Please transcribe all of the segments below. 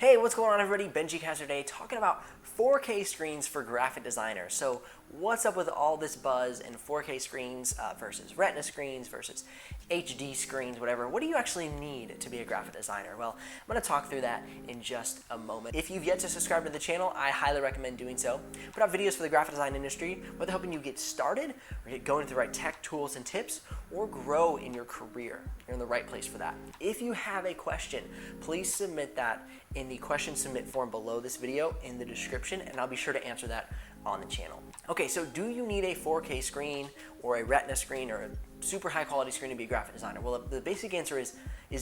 Hey, what's going on everybody? Benji Kaiser today talking about 4K screens for graphic designers. So what's up with all this buzz in 4K screens versus Retina screens versus HD screens, whatever? What do you actually need to be a graphic designer? Well, I'm going to talk through that in just a moment. If you've yet to subscribe to the channel, I highly recommend doing so. Put out videos for the graphic design industry, whether helping you get started or get going into the right tech tools and tips or grow in your career. You're in the right place for that. If you have a question, please submit that in the question submit form below this video in the description, and I'll be sure to answer that on the channel. Okay, so do you need a 4K screen or a Retina screen or a super high quality screen to be a graphic designer? Well, the basic answer is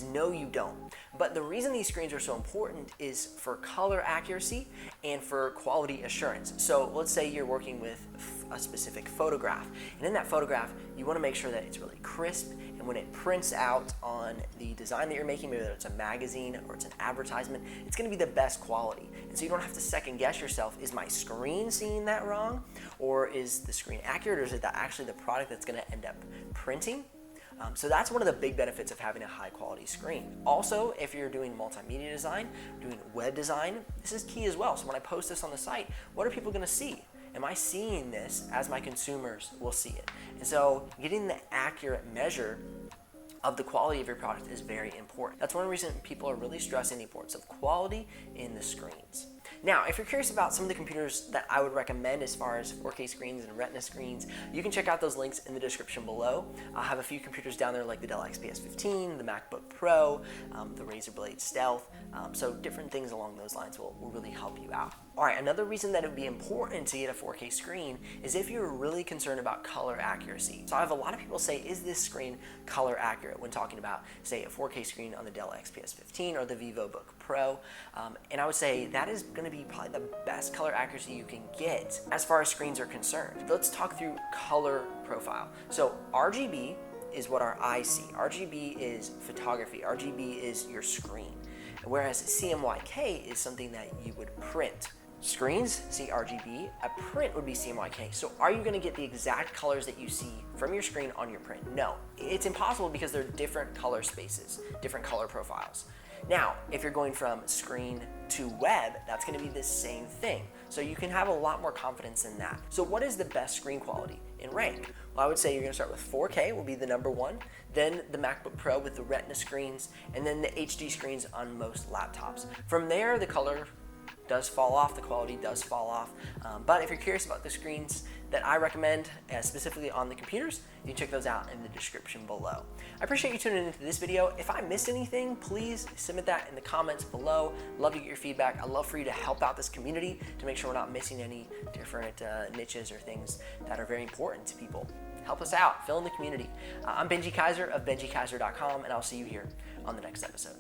no, you don't. But the reason these screens are so important is for color accuracy and for quality assurance. So let's say you're working with a specific photograph, and in that photograph, you want to make sure that it's really crisp, and when it prints out on the design that you're making, maybe it's a magazine or it's an advertisement, it's going to be the best quality. And so you don't have to second guess yourself, is my screen seeing that wrong? Or is the screen accurate, or is it actually the product that's going to end up printing? So that's one of the big benefits of having a high quality screen. Also, if you're doing multimedia design, doing web design, this is key as well. So when I post this on the site, what are people going to see? Am I seeing this as my consumers will see it? And so getting the accurate measure of the quality of your product is very important. That's one reason people are really stressing the importance of quality in the screens. Now, if you're curious about some of the computers that I would recommend as far as 4K screens and Retina screens, you can check out those links in the description below. I'll have a few computers down there like the Dell XPS 15, the MacBook Pro, the Razer Blade Stealth, so different things along those lines will really help you out. All right, another reason that it would be important to get a 4K screen is if you're really concerned about color accuracy. So I have a lot of people say, is this screen color accurate when talking about, say, a 4K screen on the Dell XPS 15 or the VivoBook Pro? And I would say that is going to be probably the best color accuracy you can get as far as screens are concerned. Let's talk through color profile. So RGB is what our eyes see. RGB is photography. RGB is your screen. Whereas CMYK is something that you would print. Screens see RGB, a print would be CMYK. So are you going to get the exact colors that you see from your screen on your print? No, it's impossible because they're different color spaces, different color profiles. Now, if you're going from screen to web, that's going to be the same thing. So you can have a lot more confidence in that. So what is the best screen quality in rank? Well, I would say you're going to start with 4K will be the number one, then the MacBook Pro with the Retina screens, and then the HD screens on most laptops. From there, the color does fall off, the quality does fall off. But if you're curious about the screens that I recommend, specifically on the computers, you can check those out in the description below. I appreciate you tuning into this video. If I missed anything, please submit that in the comments below. Love to get your feedback. I'd love for you to help out this community to make sure we're not missing any different niches or things that are very important to people. Help us out, fill in the community. I'm Benji Kaiser of BenjiKaiser.com, and I'll see you here on the next episode.